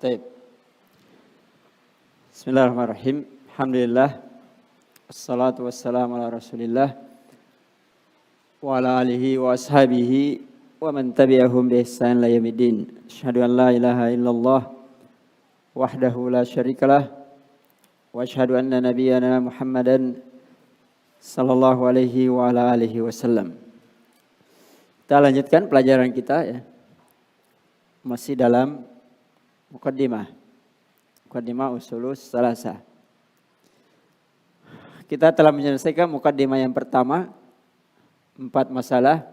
Baik. Bismillahirrahmanirrahim. Alhamdulillah. Assalatu wassalamu ala Rasulillah wa ala alihi wa ashabihi wa man tabi'ahum bi ihsan ila yaumiddin. Asyhadu an la ilaha illallah wahdahu la syarikalah wa asyhadu anna nabiyyana Muhammadan sallallahu alaihi wa ala alihi wasallam. Kita lanjutkan pelajaran kita ya. Masih dalam Muqaddimah Ushulus Salasah. Kita telah menyelesaikan Muqaddimah yang pertama, 4 masalah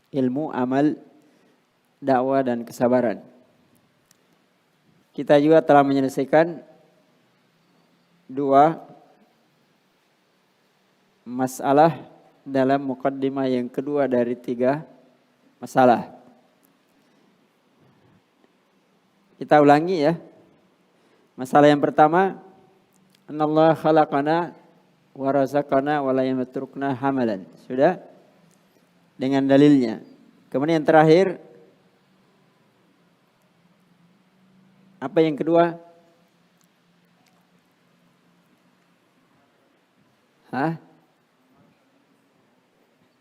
ilmu, amal, dakwah dan kesabaran. Kita juga telah menyelesaikan 2 masalah dalam Muqaddimah yang kedua dari 3 masalah. Kita ulangi ya. Masalah yang pertama, anallah khalaqana wa razaqana wa la yatrukna hamalan. Sudah? Dengan dalilnya. Kemudian yang terakhir, apa yang kedua?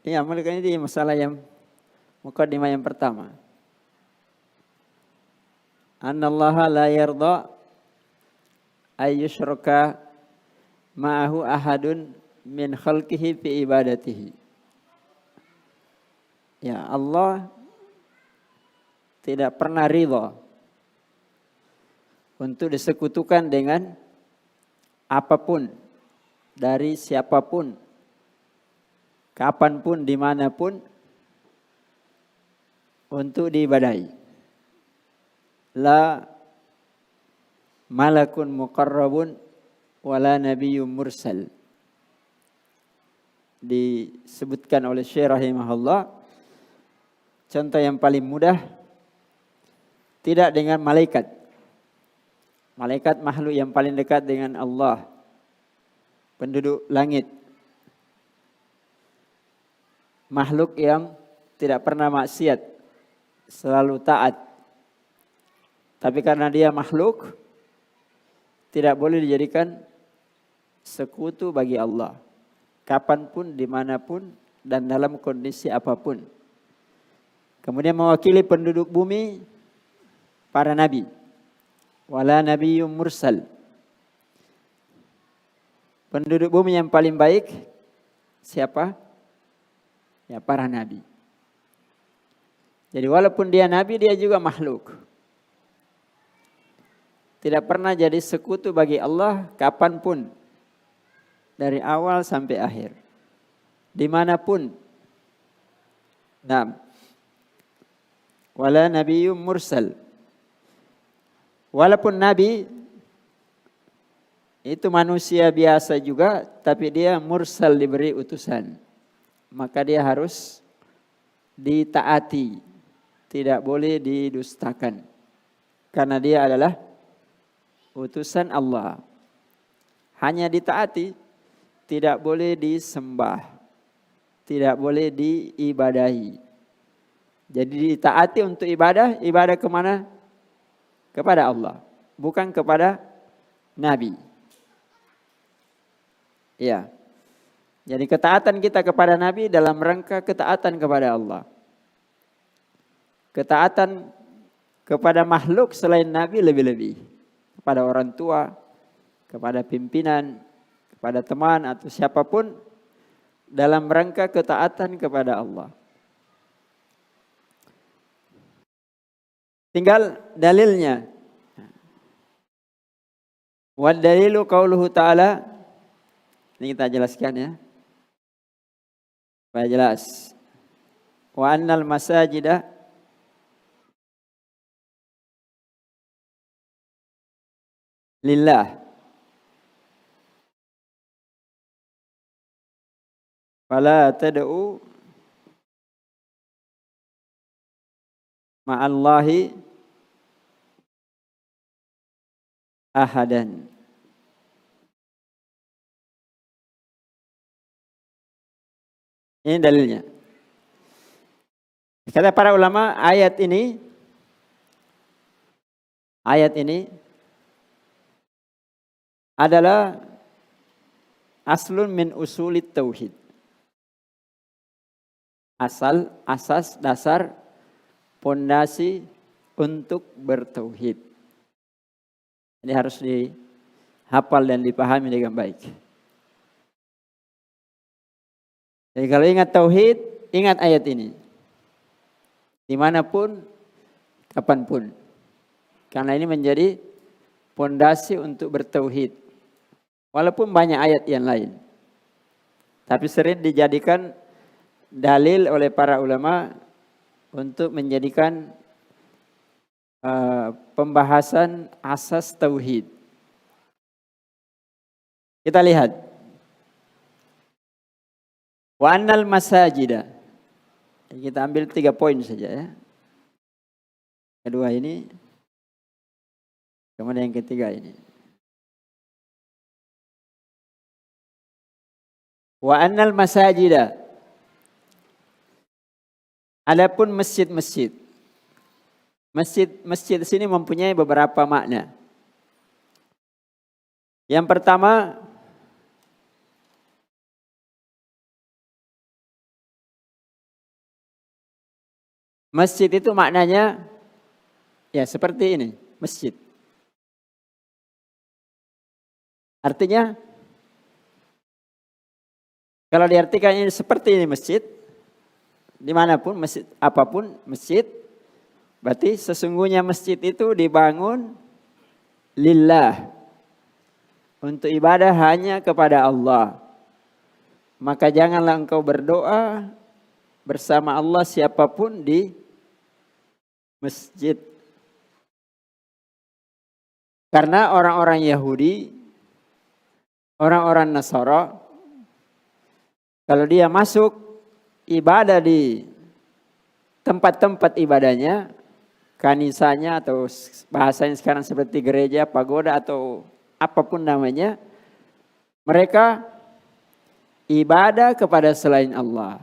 Iya, amalkan ini masalah yang Muqaddimah yang pertama. Annallaha la yarda ayyushraka ma'ahu ahadun min khalqihi fi ibadatihi. Ya, Allah tidak pernah ridha untuk disekutukan dengan apapun dari siapapun, kapanpun, dimanapun untuk diibadahi. La malakun muqarrabun wala nabiyyun mursal. Disebutkan oleh Syekh rahimahullah, contoh yang paling mudah, tidak dengan malaikat. Malaikat makhluk yang paling dekat dengan Allah, penduduk langit. Makhluk yang tidak pernah maksiat, selalu taat. Tapi karena dia makhluk, tidak boleh dijadikan sekutu bagi Allah. Kapanpun, dimanapun, dan dalam kondisi apapun. Kemudian mewakili penduduk bumi, para nabi. Wala nabiyyun mursal. Penduduk bumi yang paling baik, siapa? Ya, para nabi. Jadi walaupun dia nabi, dia juga makhluk. Tidak pernah jadi sekutu bagi Allah kapanpun. Dari awal sampai akhir. Dimanapun. Nah. Wala nabiyyun mursal. Walaupun nabi itu manusia biasa juga, tapi dia mursal, diberi utusan. Maka dia harus ditaati. Tidak boleh didustakan. Karena dia adalah utusan Allah. Hanya ditaati, tidak boleh disembah, tidak boleh diibadahi. Jadi ditaati untuk ibadah kemana? Kepada Allah, bukan kepada Nabi. Ya. Jadi ketaatan kita kepada Nabi dalam rangka ketaatan kepada Allah. Ketaatan kepada makhluk selain Nabi lebih-lebih. Kepada orang tua, kepada pimpinan, kepada teman atau siapapun dalam rangka ketaatan kepada Allah. Tinggal dalilnya. Wa dalilu qauluhu ta'ala. Ini kita jelaskan ya. Supaya jelas. Wa annal masajida lillah. Fala tad'u ma'allahi ahadan. Ini dalilnya. Kata para ulama, ayat ini Ayat ini adalah aslun min usulit tauhid. Asas, dasar, pondasi untuk bertauhid. Ini harus dihafal dan dipahami dengan baik. Jadi kalau ingat tauhid, ingat ayat ini. Dimanapun, kapanpun. Karena ini menjadi pondasi untuk bertauhid. Walaupun banyak ayat yang lain. Tapi sering dijadikan dalil oleh para ulama untuk menjadikan pembahasan asas tauhid. Kita lihat. Wa annal masajida. Kita ambil 3 poin saja ya. Kedua ini. Kemudian yang ketiga ini. Wa annal masajida. Adapun masjid-masjid. Masjid di sini mempunyai beberapa makna. Yang pertama, masjid itu maknanya ya seperti ini, masjid. Artinya kalau diartikan ini seperti ini masjid, dimanapun masjid, apapun masjid, berarti sesungguhnya masjid itu dibangun lillah, untuk ibadah hanya kepada Allah. Maka janganlah engkau berdoa bersama Allah siapapun di masjid. Karena orang-orang Yahudi, orang-orang Nasara, kalau dia masuk ibadah di tempat-tempat ibadahnya, kanisanya atau bahasanya sekarang seperti gereja, pagoda atau apapun namanya, mereka ibadah kepada selain Allah.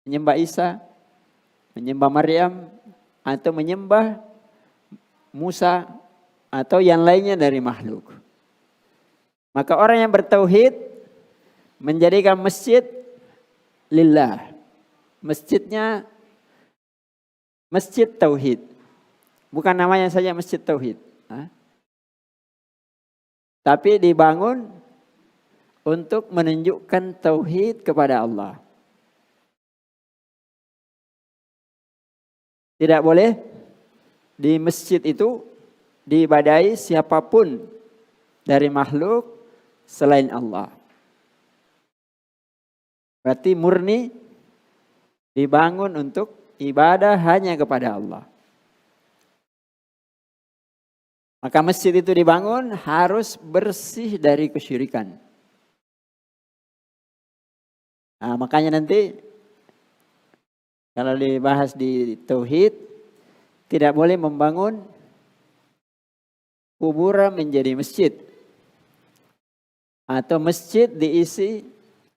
Menyembah Isa, menyembah Maryam, atau menyembah Musa, atau yang lainnya dari makhluk. Maka orang yang bertauhid menjadikan masjid lillah. Masjidnya masjid tauhid. Bukan namanya saja masjid tauhid. Tapi dibangun untuk menunjukkan tauhid kepada Allah. Tidak boleh di masjid itu diibadahi siapapun dari makhluk selain Allah. Berarti murni dibangun untuk ibadah hanya kepada Allah. Maka masjid itu dibangun harus bersih dari kesyirikan. Nah, makanya nanti kalau dibahas di tauhid, tidak boleh membangun kuburan menjadi masjid. Atau masjid diisi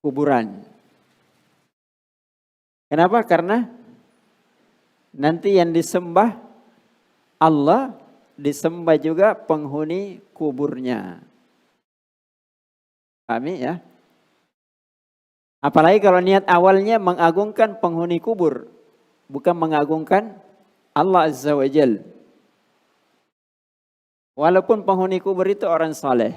kuburan. Kenapa? Karena nanti yang disembah Allah, disembah juga penghuni kuburnya. Pahami ya? Apalagi kalau niat awalnya mengagungkan penghuni kubur, bukan mengagungkan Allah Azza wa Jal. Walaupun penghuni kubur itu orang soleh.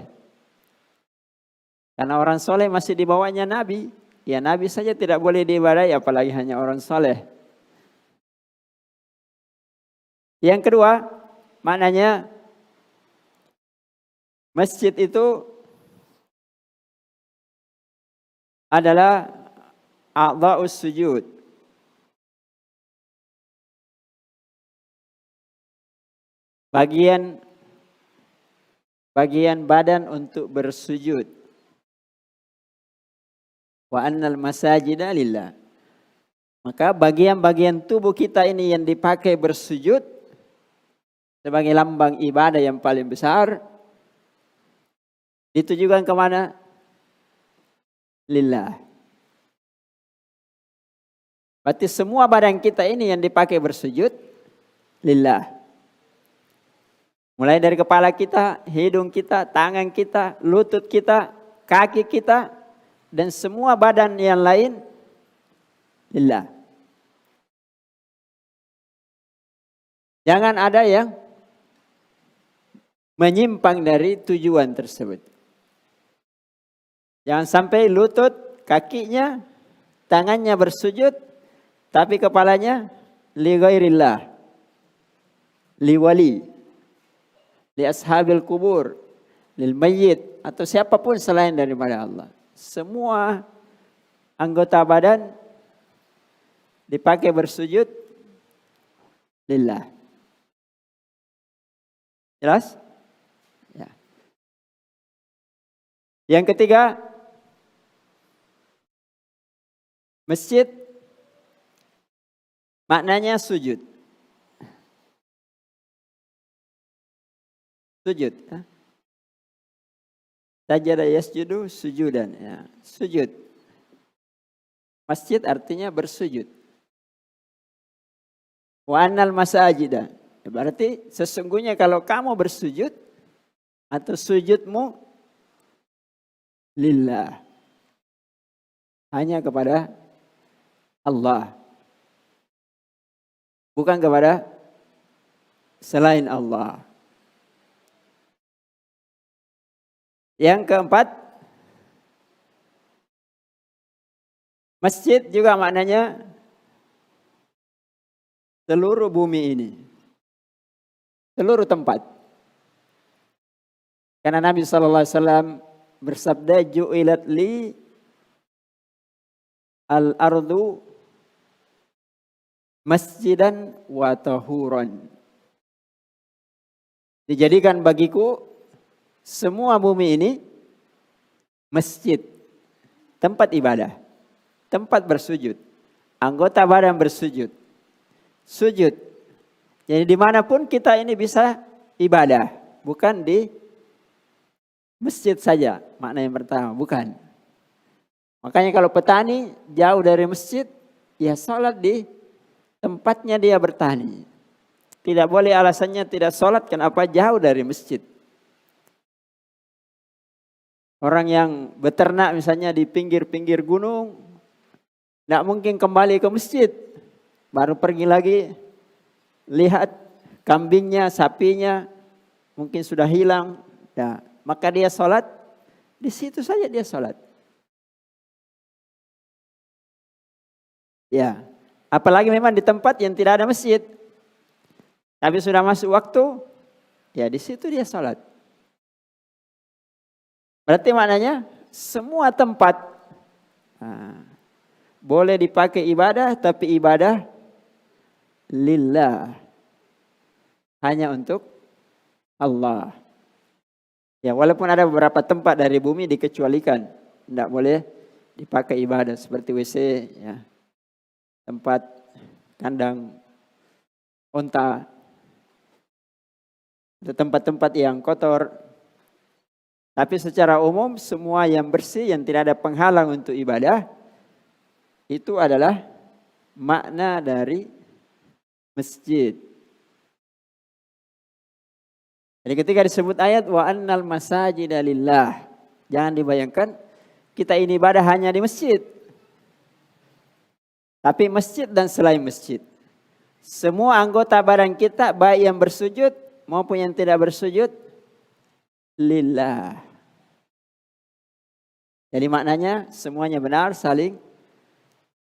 Karena orang soleh masih di bawahnya Nabi. Ya Nabi saja tidak boleh diibadahi, apalagi hanya orang soleh. Yang kedua, maknanya masjid itu adalah a'dha'us sujud. Bagian badan untuk bersujud. Wa annal masajida lillah. Maka bagian-bagian tubuh kita ini yang dipakai bersujud sebagai lambang ibadah yang paling besar, ditujukan kemana? Lillah. Berarti semua badan kita ini yang dipakai bersujud lillah. Mulai dari kepala kita, hidung kita, tangan kita, lutut kita, kaki kita, dan semua badan yang lain lillah. Jangan ada yang menyimpang dari tujuan tersebut. Jangan sampai lutut, kakinya, tangannya bersujud, tapi kepalanya li ghairillah, li wali, li ashabil kubur, lil mayyit, atau siapapun selain daripada Allah. Semua anggota badan dipakai bersujud lillah. Jelas? Ya. Yang ketiga, masjid maknanya sujud. Sujud. Ya. Sajada yasjudu sujudan. Ya. Sujud. Masjid artinya bersujud. Wa annal masajida. Berarti sesungguhnya kalau kamu bersujud atau sujudmu lillah, hanya kepada Allah, bukan kepada selain Allah. Yang keempat, masjid juga maknanya seluruh bumi ini. Seluruh tempat. Karena Nabi SAW bersabda, ju'ilat li al-ardu masjidan wa tahuran. Dijadikan bagiku semua bumi ini masjid, tempat ibadah, tempat bersujud, anggota badan bersujud, sujud. Jadi dimanapun kita ini bisa ibadah, bukan di masjid saja. Makna yang pertama, bukan. Makanya kalau petani jauh dari masjid, ya sholat di tempatnya dia bertani. Tidak boleh alasannya tidak sholat, kenapa jauh dari masjid. Orang yang beternak misalnya di pinggir-pinggir gunung, tidak mungkin kembali ke masjid. Baru pergi lagi, lihat kambingnya, sapinya, mungkin sudah hilang. Ya, maka dia sholat, di situ saja dia sholat. Ya, apalagi memang di tempat yang tidak ada masjid. Tapi sudah masuk waktu, ya di situ dia sholat. Berarti maknanya semua tempat boleh dipakai ibadah, tapi ibadah lillah, hanya untuk Allah. Ya, walaupun ada beberapa tempat dari bumi dikecualikan, tidak boleh dipakai ibadah seperti WC, ya, tempat kandang unta, atau tempat-tempat yang kotor. Tapi secara umum semua yang bersih, yang tidak ada penghalang untuk ibadah, itu adalah makna dari masjid. Jadi ketika disebut ayat wa annal masajida lillah, jangan dibayangkan kita ini ibadah hanya di masjid. Tapi masjid dan selain masjid, semua anggota badan kita, baik yang bersujud maupun yang tidak bersujud, lillah. Jadi maknanya semuanya benar, saling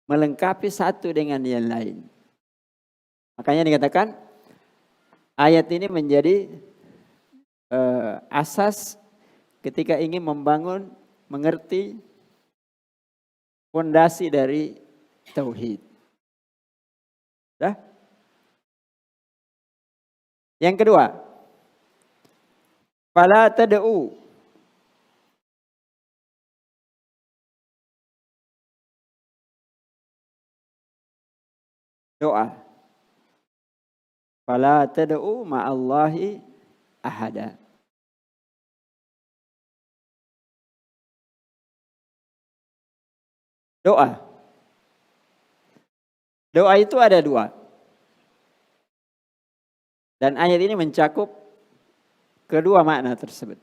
melengkapi satu dengan yang lain. Makanya dikatakan ayat ini menjadi asas ketika ingin membangun, mengerti fondasi dari tauhid. Dah? Yang kedua, fala tad'u, doa. Fala tad'u ma'allahi ahada. Doa. Doa itu ada dua. Dan ayat ini mencakup kedua makna tersebut.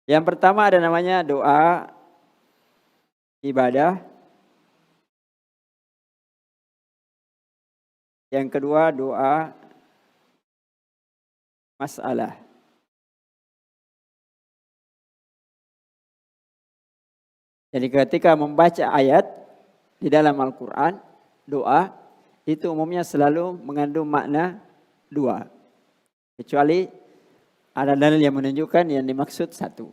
Yang pertama ada namanya doa ibadah. Yang kedua doa masalah. Jadi ketika membaca ayat di dalam Al-Quran, doa itu umumnya selalu mengandung makna dua. Kecuali ada dalil yang menunjukkan yang dimaksud satu.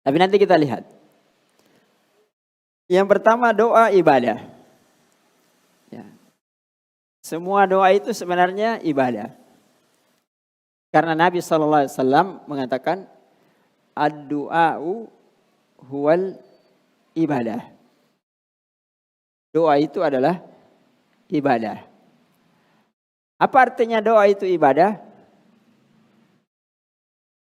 Tapi nanti kita lihat. Yang pertama doa ibadah. Ya. Semua doa itu sebenarnya ibadah. Karena Nabi SAW mengatakan ad-du'a'u huwal ibadah. Doa itu adalah ibadah. Apa artinya doa itu ibadah?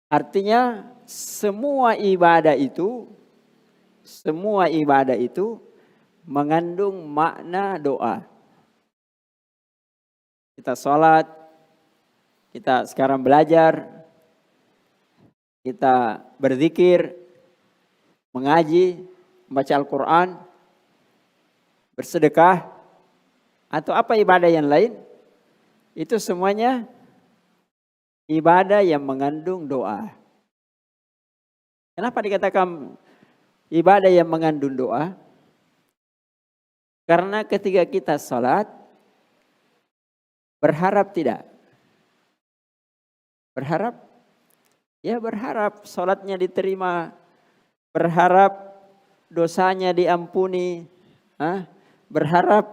Artinya semua ibadah itu mengandung makna doa. Kita sholat, kita sekarang belajar, kita berzikir, mengaji, membaca Al-Quran, bersedekah, atau apa ibadah yang lain, itu semuanya ibadah yang mengandung doa. Kenapa dikatakan ibadah yang mengandung doa? Karena ketika kita sholat, berharap tidak? Berharap? Ya berharap sholatnya diterima, berharap dosanya diampuni, berharap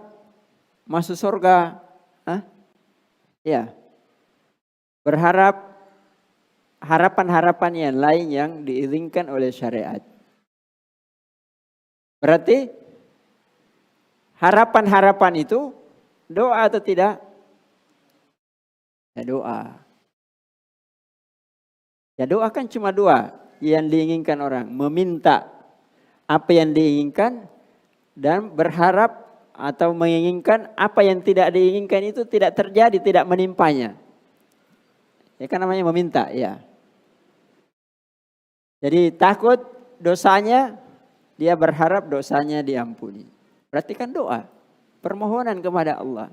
masuk surga, ya, berharap harapan-harapan yang lain yang diizinkan oleh syariat. Berarti harapan-harapan itu doa atau tidak? Ya doa. Ya doa kan cuma dua yang diinginkan orang. Meminta apa yang diinginkan dan berharap atau menginginkan apa yang tidak diinginkan itu tidak terjadi, tidak menimpanya. Ya kan namanya meminta, ya. Jadi takut dosanya, dia berharap dosanya diampuni. Berarti kan doa, permohonan kepada Allah.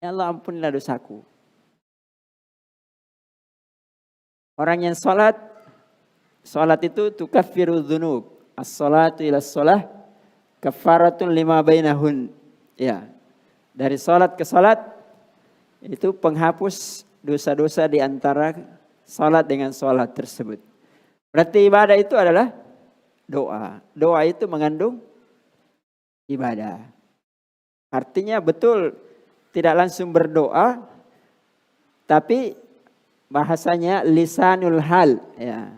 Ya Allah ampunilah dosaku. Orang yang salat itu tukaffiru dzunub. As-salatu ila shalah kafaratun lima bainahun. Ya. Dari salat ke salat itu penghapus dosa-dosa di antara salat dengan salat tersebut. Berarti ibadah itu adalah doa. Doa itu mengandung ibadah. Artinya betul tidak langsung berdoa, tapi bahasanya lisanul hal, ya.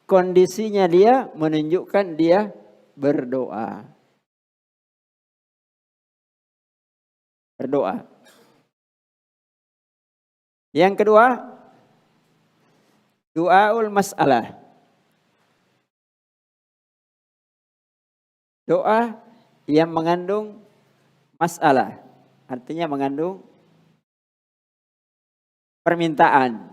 Kondisinya dia menunjukkan dia berdoa. Berdoa. Yang kedua, du'aul mas'alah. Doa yang mengandung masalah, artinya mengandung permintaan.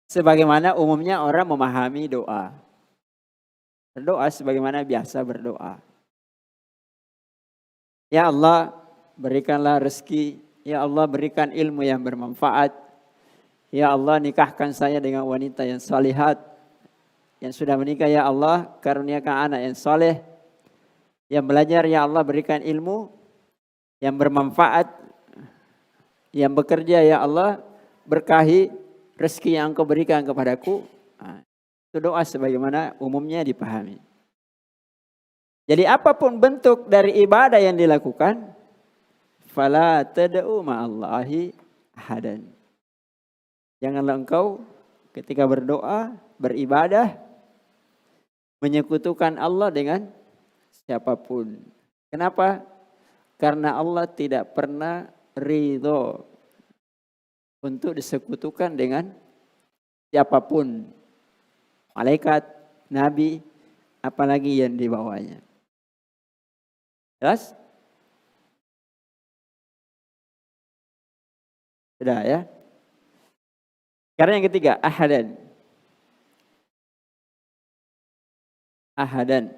Sebagaimana umumnya orang memahami doa. Berdoa sebagaimana biasa berdoa. Ya Allah, berikanlah rezeki. Ya Allah, berikan ilmu yang bermanfaat. Ya Allah, nikahkan saya dengan wanita yang salihat. Yang sudah menikah, ya Allah, karuniakan anak yang saleh. Yang belajar, ya Allah, berikan ilmu yang bermanfaat. Yang bekerja, ya Allah, berkahi rezeki yang Engkau berikan kepadaku. Itu doa sebagaimana umumnya dipahami. Jadi apapun bentuk dari ibadah yang dilakukan, fala tad'u ma'allahi ahadan. Janganlah engkau ketika berdoa, beribadah, menyekutukan Allah dengan siapapun. Kenapa? Karena Allah tidak pernah ridho untuk disekutukan dengan siapapun. Malaikat, nabi, apalagi yang dibawanya. Jelas? Sudah ya. Sekarang yang ketiga, ahadan. Ahadan.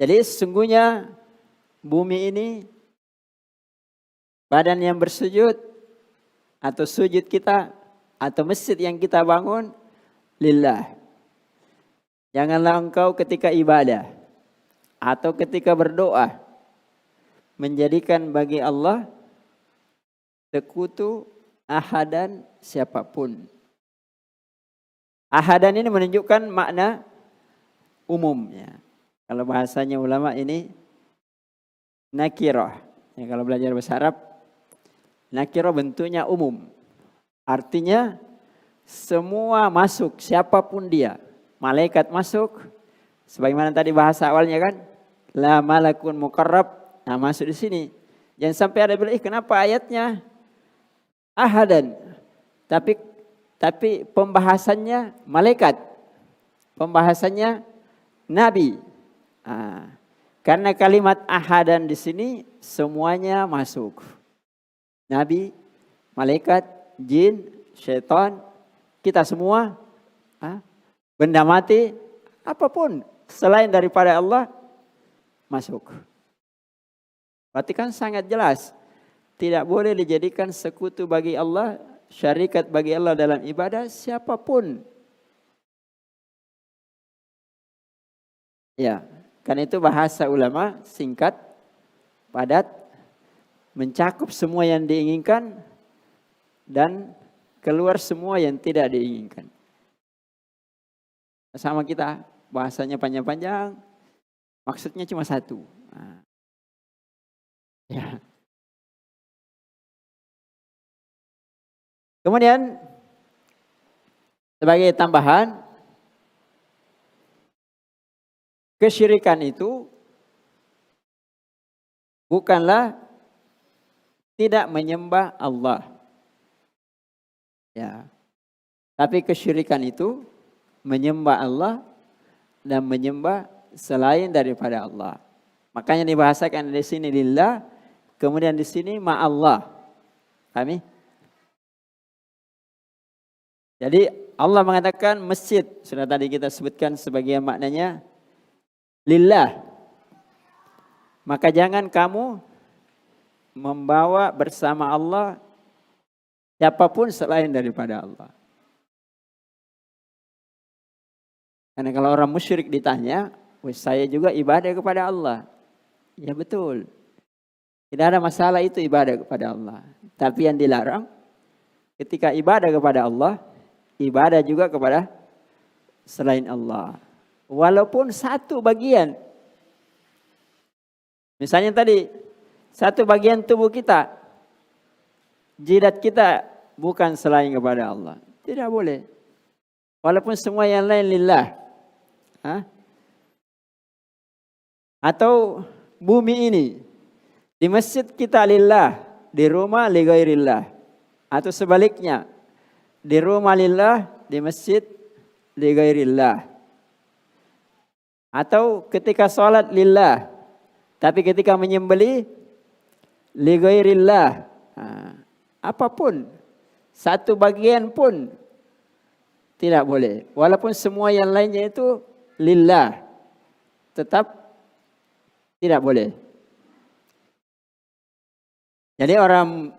Jadi sesungguhnya bumi ini, badan yang bersujud, atau sujud kita, atau masjid yang kita bangun, lillah. Janganlah engkau ketika ibadah, atau ketika berdoa, menjadikan bagi Allah sekutu ahadan siapapun. Ahadan ini menunjukkan makna umumnya. Kalau bahasanya ulama ini nakirah. Ya, kalau belajar bahasa Arab, nakirah bentuknya umum. Artinya semua masuk, siapapun dia. Malaikat masuk, sebagaimana tadi bahasa awalnya kan, la malakun muqarrab. Nah, masuk di sini. Jangan sampai ada bilang, kenapa ayatnya ahadan? Tapi pembahasannya malaikat. Pembahasannya nabi. Karena kalimat ahadan di sini semuanya masuk. Nabi, malaikat, jin, syaitan, kita semua, benda mati, apapun selain daripada Allah masuk. Berarti kan sangat jelas, tidak boleh dijadikan sekutu bagi Allah, syarikat bagi Allah dalam ibadah siapapun. Ya, kan itu bahasa ulama singkat, padat, mencakup semua yang diinginkan dan keluar semua yang tidak diinginkan. Sama kita bahasanya panjang-panjang, maksudnya cuma satu. Ya. Kemudian sebagai tambahan, kesyirikan itu bukanlah tidak menyembah Allah. Ya. Tapi kesyirikan itu menyembah Allah dan menyembah selain daripada Allah. Makanya dibahasakan di sini lillah, kemudian di sini ma'allah. Pahami? Jadi Allah mengatakan masjid, sudah tadi kita sebutkan sebagian maknanya lillah. Maka jangan kamu membawa bersama Allah siapapun selain daripada Allah. Karena kalau orang musyrik ditanya, saya juga ibadah kepada Allah. Ya betul. Tidak ada masalah itu ibadah kepada Allah. Tapi yang dilarang ketika ibadah kepada Allah, ibadah juga kepada selain Allah. Walaupun satu bagian. Misalnya tadi, satu bagian tubuh kita, jidat kita bukan selain kepada Allah. Tidak boleh. Walaupun semua yang lain lillah. Atau bumi ini, di masjid kita lillah, di rumah li ghairillah. Atau sebaliknya, di rumah lillah, di masjid li ghairillah. Atau ketika sholat lillah, tapi ketika menyembelih li ghairillah. Apapun, satu bagian pun tidak boleh. Walaupun semua yang lainnya itu lillah, tetap tidak boleh. Jadi orang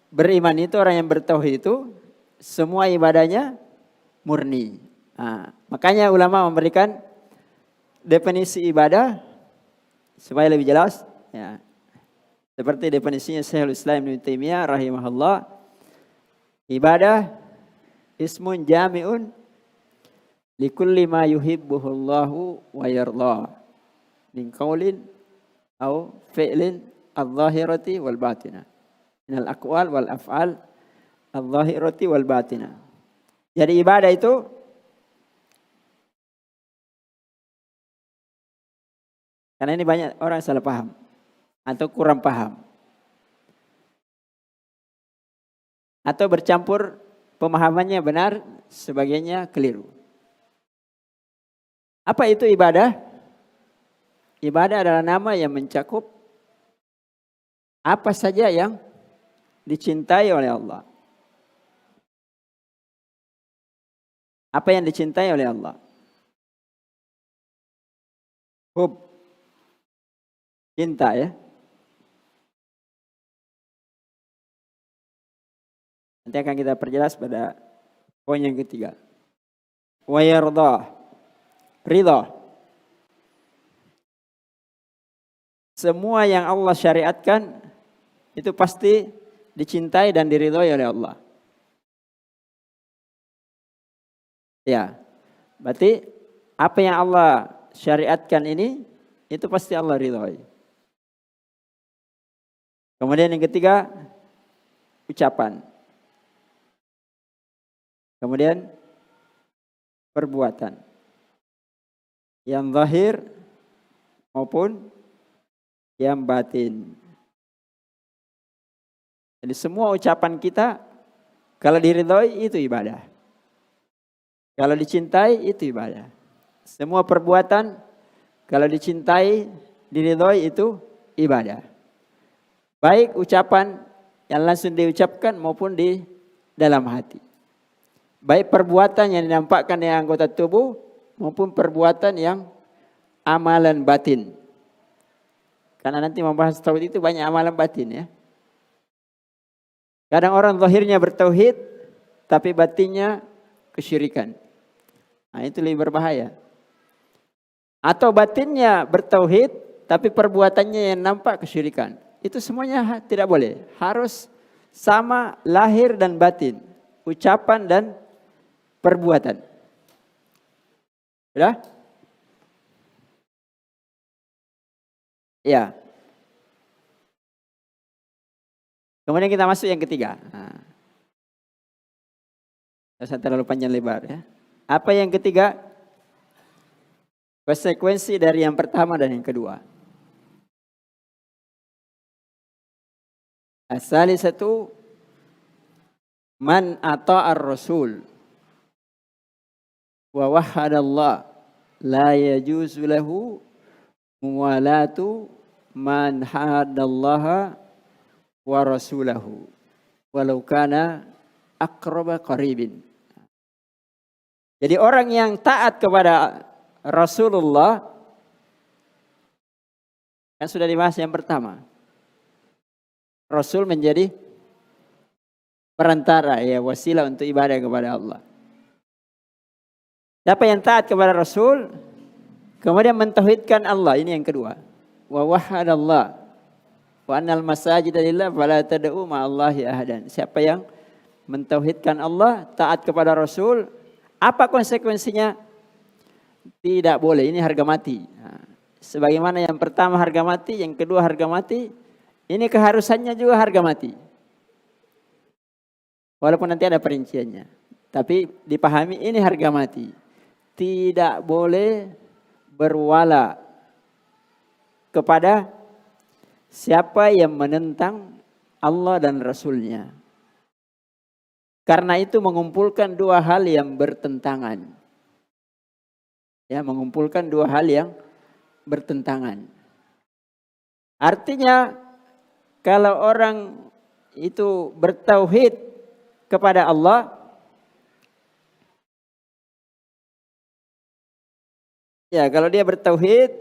beriman itu, orang yang bertauhid itu, semua ibadahnya murni. Makanya ulama memberikan definisi ibadah supaya lebih jelas. Ya. Seperti definisinya Syekhul Islam Ibnu Taimiyah rahimahullah, ibadah ismun jami'un likulli ma yuhibbuhullahu wa yardah min qaulin au fi'lin adh-dhahirati wal batinah minal aqwal wal af'al adh-dhahirati wal batinah. Jadi ibadah itu karena ini banyak orang salah paham atau kurang paham atau bercampur pemahamannya benar, sebagainya keliru. Apa itu ibadah? Ibadah adalah nama yang mencakup Apa saja yang dicintai oleh Allah. Apa yang dicintai oleh Allah? Hub. Cinta ya. Nanti akan kita perjelas pada poin yang ketiga. Wa yardah. Ridha. Semua yang Allah syariatkan itu pasti dicintai dan diridhoi oleh Allah. Ya. Berarti apa yang Allah syariatkan ini itu pasti Allah ridhoi. Kemudian yang ketiga ucapan. Kemudian perbuatan. Yang zahir maupun yang batin. Jadi semua ucapan kita kalau diridhoi itu ibadah. Kalau dicintai itu ibadah. Semua perbuatan kalau dicintai, diridhoi itu ibadah. Baik ucapan yang langsung diucapkan maupun di dalam hati. Baik perbuatan yang dinampakkan di anggota tubuh maupun perbuatan yang amalan batin. Karena nanti membahas tauhid itu banyak amalan batin ya. Kadang orang zahirnya bertauhid tapi batinnya kesyirikan. Nah, itu lebih berbahaya. Atau batinnya bertauhid tapi perbuatannya yang nampak kesyirikan. Itu semuanya tidak boleh. Harus sama lahir dan batin. Ucapan dan perbuatan. Sudah? Ya. Kemudian kita masuk yang ketiga. Saya terlalu panjang lebar ya. Apa yang ketiga? Konsekuensi dari yang pertama dan yang kedua. As-salisatu man ata'ar rasul wa wahhadallah la yajuzu lahu muwalatu man hadallaha wa rasulahu walau kana aqraba qaribin. Jadi orang yang taat kepada Rasulullah kan sudah dibahas yang pertama. Rasul menjadi perantara ya, wasilah untuk ibadah kepada Allah. Siapa yang taat kepada Rasul kemudian mentauhidkan Allah, ini yang kedua. Wa wahhadallah wa annal masajida lillah fala tad'u ma'allahi ahadan. Siapa yang mentauhidkan Allah, taat kepada Rasul, apa konsekuensinya? Tidak boleh, ini harga mati. Nah, sebagaimana yang pertama harga mati, yang kedua harga mati, ini keharusannya juga harga mati. Walaupun nanti ada perinciannya. Tapi dipahami ini harga mati. Tidak boleh berwala kepada siapa yang menentang Allah dan Rasulnya. Karena itu mengumpulkan dua hal yang bertentangan. Ya, mengumpulkan dua hal yang bertentangan. Artinya kalau orang itu bertauhid kepada Allah, ya kalau dia bertauhid,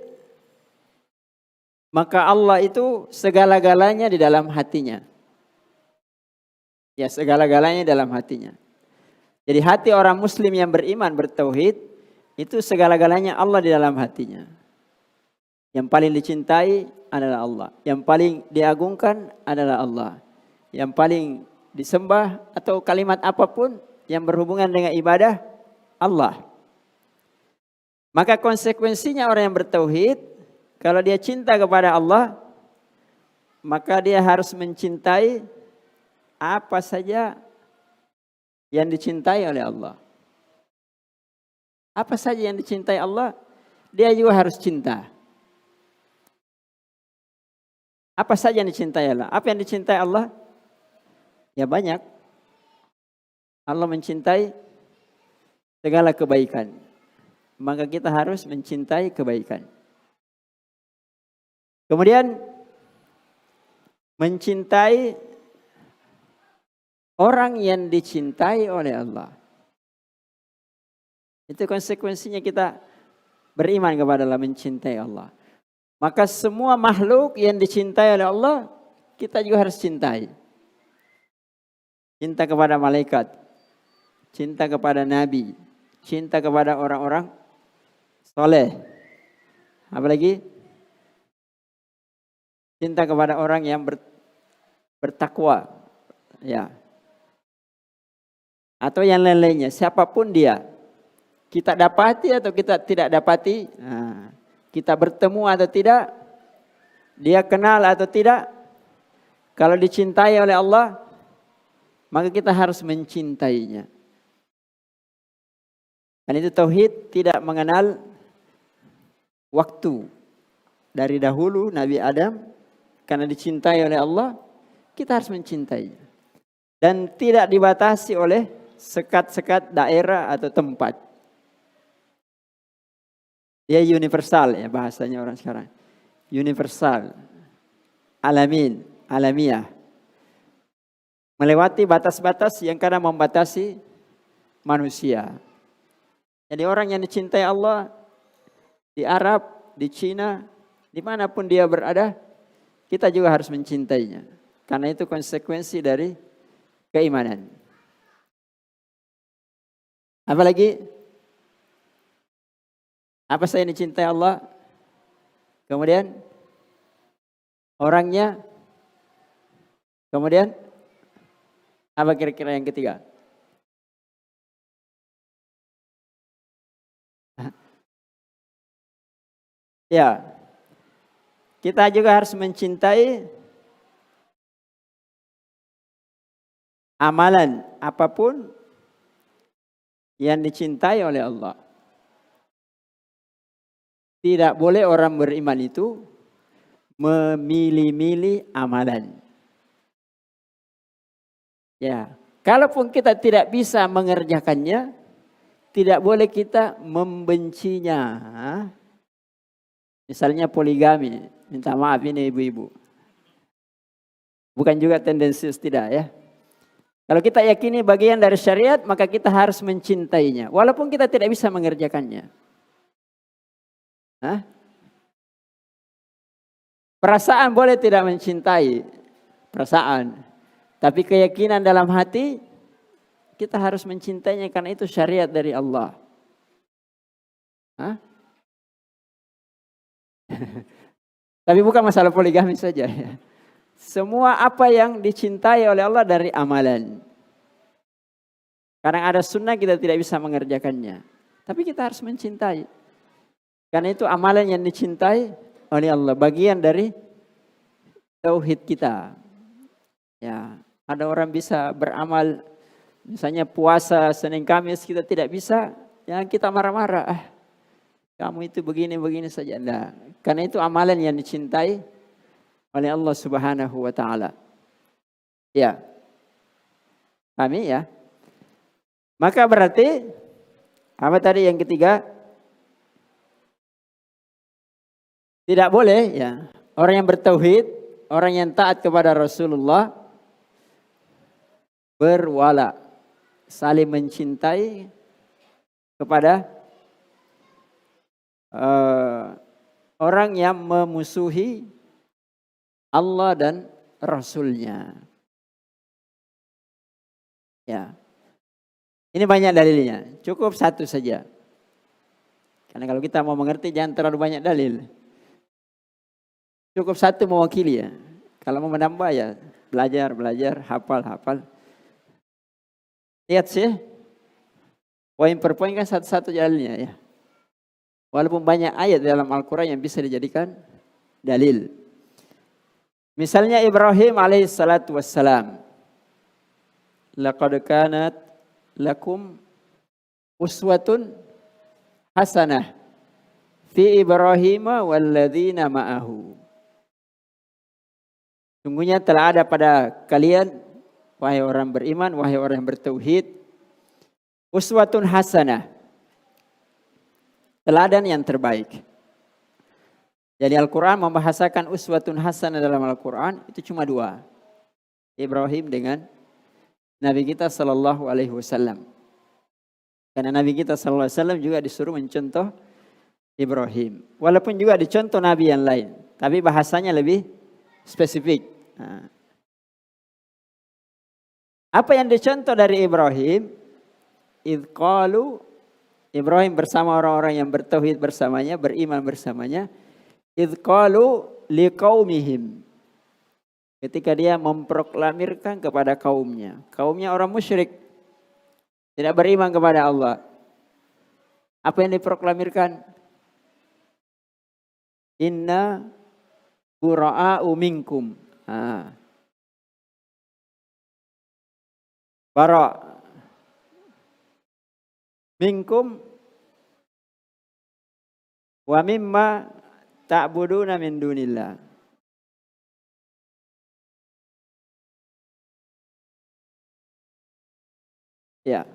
maka Allah itu segala-galanya di dalam hatinya. Ya, segala-galanya dalam hatinya. Jadi hati orang muslim yang beriman bertauhid, itu segala-galanya Allah di dalam hatinya. Yang paling dicintai adalah Allah. Yang paling diagungkan adalah Allah. Yang paling disembah atau kalimat apapun yang berhubungan dengan ibadah, Allah. Maka konsekuensinya orang yang bertauhid, kalau dia cinta kepada Allah, maka dia harus mencintai apa saja yang dicintai oleh Allah. Apa saja yang dicintai Allah, dia juga harus cinta. Apa saja yang dicintai Allah? Apa yang dicintai Allah? Ya banyak. Allah mencintai segala kebaikan. Maka kita harus mencintai kebaikan. Kemudian mencintai orang yang dicintai oleh Allah. Itu konsekuensinya kita beriman kepada Allah, mencintai Allah. Maka semua makhluk yang dicintai oleh Allah, kita juga harus cintai. Cinta kepada malaikat, cinta kepada nabi, cinta kepada orang-orang soleh. Apalagi cinta kepada orang yang bertakwa, ya. Atau yang lain-lainnya, siapapun dia. Kita dapati atau kita tidak dapati, kita bertemu atau tidak, dia kenal atau tidak, kalau dicintai oleh Allah, maka kita harus mencintainya. Dan itu tauhid tidak mengenal waktu. Dari dahulu Nabi Adam, karena dicintai oleh Allah, kita harus mencintainya. Dan tidak dibatasi oleh sekat-sekat daerah atau tempat. Dia universal ya bahasanya orang sekarang. Universal. Alamin, alamiah. Melewati batas-batas yang kadang membatasi manusia. Jadi orang yang dicintai Allah di Arab, di Cina, dimanapun dia berada, kita juga harus mencintainya. Karena itu konsekuensi dari keimanan. Apalagi apa saya dicintai Allah? Kemudian orangnya. Kemudian apa kira-kira yang ketiga? Ya. Kita juga harus mencintai amalan apapun yang dicintai oleh Allah. Tidak boleh orang beriman itu memilih-milih amalan. Ya, kalaupun kita tidak bisa mengerjakannya, tidak boleh kita membencinya. Misalnya poligami, minta maaf ini ibu-ibu. Bukan juga tendensius, tidak ya. Kalau kita yakini bagian dari syariat, maka kita harus mencintainya. Walaupun kita tidak bisa mengerjakannya. Perasaan boleh tidak mencintai. Perasaan. Tapi keyakinan dalam hati, kita harus mencintainya karena itu syariat dari Allah. Tapi bukan masalah poligami saja ya. Semua apa yang dicintai oleh Allah dari amalan. Kadang ada sunnah kita tidak bisa mengerjakannya. Tapi kita harus mencintai. Karena itu amalan yang dicintai oleh Allah. Bagian dari tauhid kita. Ya, ada orang bisa beramal. Misalnya puasa Senin Kamis kita tidak bisa. Jangan kita marah-marah. Kamu itu begini-begini saja. Nah, karena itu amalan yang dicintai oleh Allah Subhanahu wa taala. Ya. Pahami ya? Maka berarti apa tadi yang ketiga? Tidak boleh ya, orang yang bertauhid, orang yang taat kepada Rasulullah berwala, saling mencintai kepada orang yang memusuhi Allah dan Rasulnya. Ya. Ini banyak dalilnya. Cukup satu saja. Karena kalau kita mau mengerti jangan terlalu banyak dalil. Cukup satu mewakili ya. Kalau mau menambah ya belajar, hafal. Lihat sih. Poin per poin kan satu-satu dalilnya ya. Walaupun banyak ayat dalam Al-Quran yang bisa dijadikan dalil. Misalnya Ibrahim alaihissalatu wassalam. Laqad kanat lakum uswatun hasanah fi Ibrahim walladzina ma'ahu. Sungguhnya telah ada pada kalian, wahai orang beriman, wahai orang yang bertauhid, uswatun hasanah, teladan yang terbaik. Jadi Al-Quran membahasakan uswatun hasanah dalam Al-Quran itu cuma dua. Ibrahim dengan Nabi kita Sallallahu Alaihi Wasallam. Karena Nabi kita Sallallahu Alaihi Wasallam juga disuruh mencontoh Ibrahim. Walaupun juga dicontoh Nabi yang lain. Tapi bahasanya lebih spesifik. Nah. Apa yang dicontoh dari Ibrahim? Idh qalu, Ibrahim bersama orang-orang yang bertauhid bersamanya, beriman bersamanya. Idh qalu liqaumihim. Ketika dia memproklamirkan kepada kaumnya. Kaumnya orang musyrik. Tidak beriman kepada Allah. Apa yang diproklamirkan? Inna bura'a'u minkum. Bara' minkum wa mimma ta'buduna min dunillah. Ya.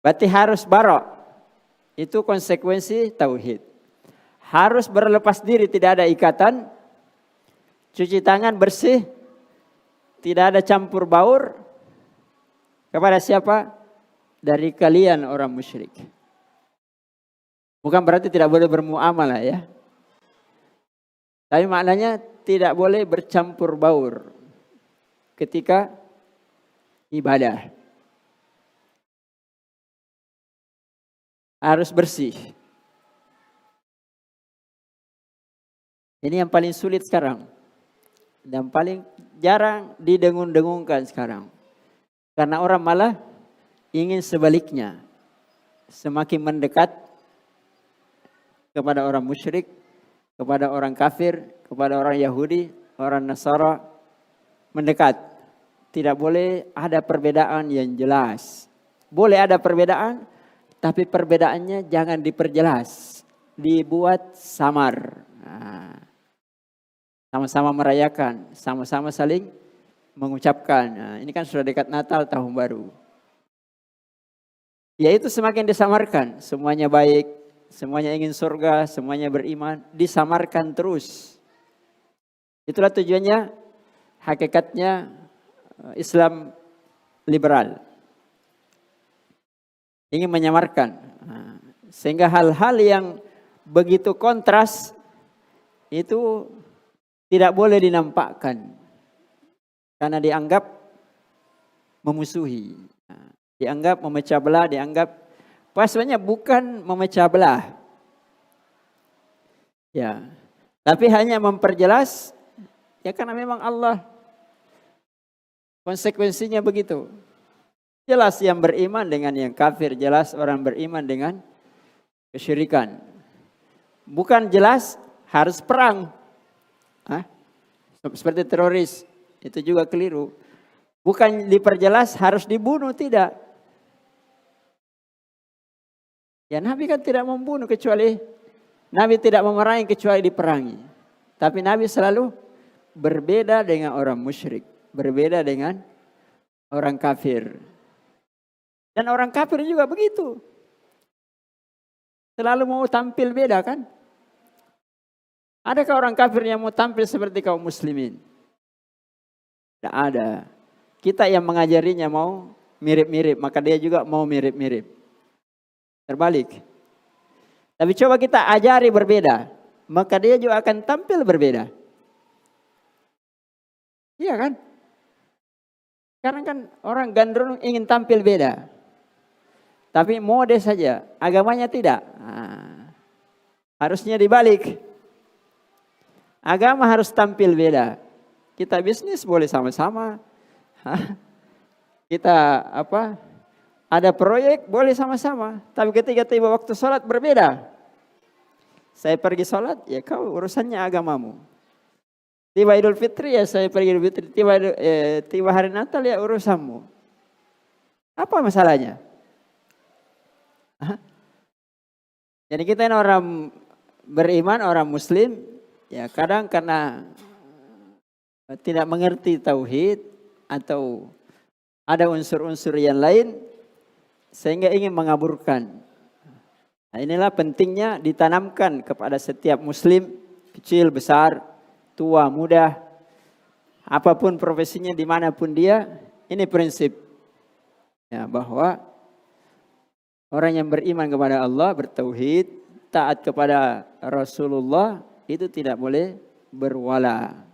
Berarti harus bara'. Itu konsekuensi tauhid. Harus berlepas diri, tidak ada ikatan. Cuci tangan bersih. Tidak ada campur baur. Kepada siapa? Dari kalian orang musyrik. Bukan berarti tidak boleh bermuamalah ya. Tapi maknanya tidak boleh bercampur baur ketika ibadah. Harus bersih. Ini yang paling sulit sekarang. Dan paling jarang didengung-dengungkan sekarang. Karena orang malah ingin sebaliknya. Semakin mendekat kepada orang musyrik, kepada orang kafir, kepada orang Yahudi, orang Nasara. Mendekat. Tidak boleh ada perbedaan yang jelas. Boleh ada perbedaan, tapi perbedaannya jangan diperjelas. Dibuat samar. Sama-sama merayakan, sama-sama saling mengucapkan. Ini kan sudah dekat Natal, tahun baru. Ya itu semakin disamarkan. Semuanya baik, semuanya ingin surga, semuanya beriman. Disamarkan terus. Itulah tujuannya, hakikatnya Islam liberal. Ingin menyamarkan. Sehingga hal-hal yang begitu kontras itu tidak boleh dinampakkan. Karena dianggap memusuhi. Dianggap memecah belah, dianggap sebenarnya bukan memecah belah. Ya. Tapi hanya memperjelas ya karena memang Allah konsekuensinya begitu. Jelas yang beriman dengan yang kafir, jelas orang beriman dengan kesyirikan. Bukan jelas harus perang. Seperti teroris, itu juga keliru. Bukan diperjelas harus dibunuh, tidak. Ya Nabi kan tidak membunuh kecuali, Nabi tidak memerangi kecuali diperangi. Tapi Nabi selalu berbeda dengan orang musyrik, berbeda dengan orang kafir. Dan orang kafir juga begitu. Selalu mau tampil beda kan? Adakah orang kafir yang mau tampil seperti kaum muslimin? Tidak ada. Kita yang mengajarinya mau mirip-mirip, maka dia juga mau mirip-mirip. Terbalik. Tapi coba kita ajari berbeda, maka dia juga akan tampil berbeda. Iya kan? Karena kan orang gandrung ingin tampil beda. Tapi mode saja, agamanya tidak. Harusnya dibalik. Agama harus tampil beda. Kita bisnis boleh sama-sama. Kita ada proyek boleh sama-sama. Tapi ketika tiba waktu sholat berbeda. Saya pergi sholat, ya kau urusannya agamamu. Tiba Idul Fitri, ya saya pergi Idul Fitri. Tiba hari Natal, ya urusanmu. Apa masalahnya? Jadi kita ini orang beriman, orang muslim, ya kadang karena tidak mengerti tauhid atau ada unsur-unsur yang lain sehingga ingin mengaburkan. Nah, inilah pentingnya ditanamkan kepada setiap muslim kecil, besar, tua, muda, apapun profesinya, dimanapun dia, ini prinsip ya, bahwa orang yang beriman kepada Allah, bertauhid, taat kepada Rasulullah, itu tidak boleh berwala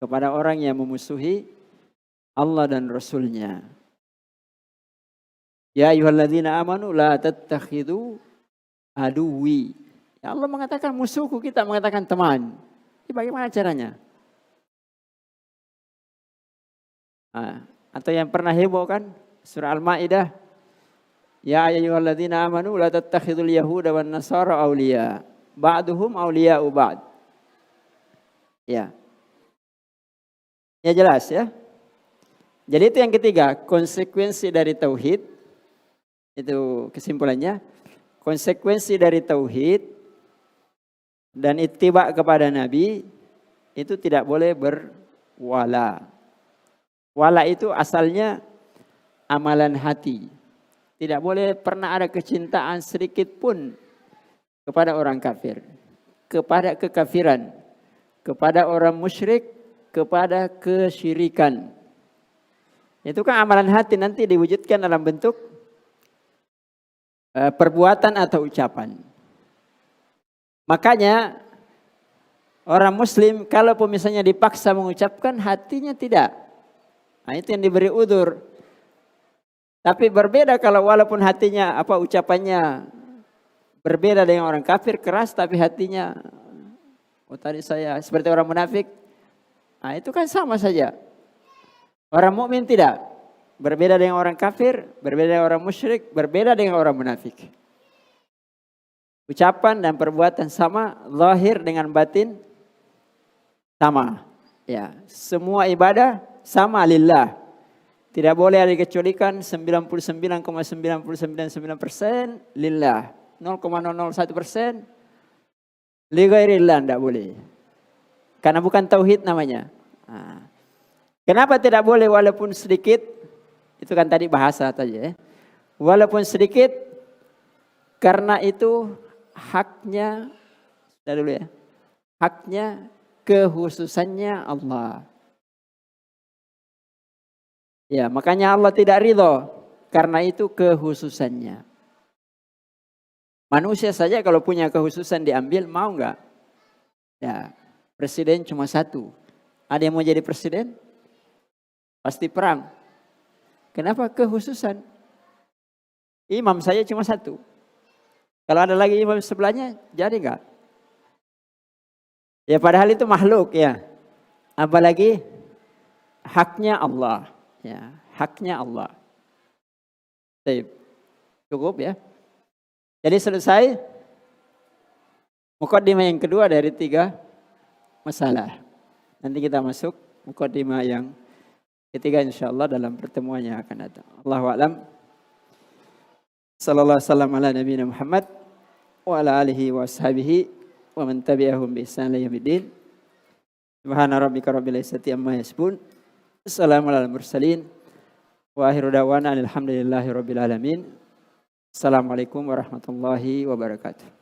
kepada orang yang memusuhi Allah dan Rasulnya. Ya ayyuhalladzina amanu la tattakhidhu aduwi. Ya Allah mengatakan musuhku, kita mengatakan teman. Ini bagaimana caranya? Atau yang pernah heboh kan? Surah Al-Ma'idah. Ya ayyuhalladzina amanu la tattakhidhul yahuda wan nasara awliya. Ba'duhum awliya'u ba'd. Ya. Ya jelas ya. Jadi itu yang ketiga, konsekuensi dari tauhid. Itu kesimpulannya. Konsekuensi dari tauhid dan ittiba kepada Nabi itu tidak boleh berwala. Wala itu asalnya amalan hati. Tidak boleh pernah ada kecintaan sedikit pun kepada orang kafir, kepada kekafiran, kepada orang musyrik, kepada kesyirikan. Itu kan amalan hati, nanti diwujudkan dalam bentuk perbuatan atau ucapan. Makanya orang muslim kalau misalnya dipaksa mengucapkan, hatinya tidak. Nah, itu yang diberi udzur. Tapi berbeda kalau walaupun hatinya ucapannya berbeda dengan orang kafir, keras, tapi hatinya tadi saya seperti orang munafik. Nah, itu kan sama saja. Orang mukmin tidak. Berbeda dengan orang kafir, berbeda dengan orang musyrik, berbeda dengan orang munafik. Ucapan dan perbuatan sama, zahir dengan batin sama. Ya, semua ibadah sama lillah. Tidak boleh ada dikecualikan 99,999% lillah. 0,001% li ghairillah, tidak boleh. Karena bukan tauhid namanya. Nah, kenapa tidak boleh walaupun sedikit? Itu kan tadi bahasa saja ya. Walaupun sedikit, karena itu haknya, sudah dulu ya, haknya kehususannya Allah. Ya, makanya Allah tidak ridho karena itu kehususannya. Manusia saja kalau punya kehususan diambil, mau enggak? Ya, presiden cuma satu. Ada yang mau jadi presiden? Pasti perang. Kenapa kehususan? Imam saya cuma satu. Kalau ada lagi imam sebelahnya, jadi enggak? Ya padahal itu makhluk ya. Apalagi haknya Allah. Ya, haknya Allah. Cukup ya. Jadi selesai mukaddimah yang kedua dari 3 masalah. Nanti kita masuk mukaddimah yang ketiga insyaallah dalam pertemuan yang akan datang. Allahu a'lam. Sallallahu alaihi wasallam ala nabiyina Muhammad wa ala alihi wa ashabihi wa man tabi'ahum bi ihsan ila yaumiddin. Subhana rabbika rabbil izzati amma yasifun. Assalamu alal mursalin. Wa akhiru da'wana alhamdulillahi rabbil alamin. Assalamualaikum warahmatullahi wabarakatuh.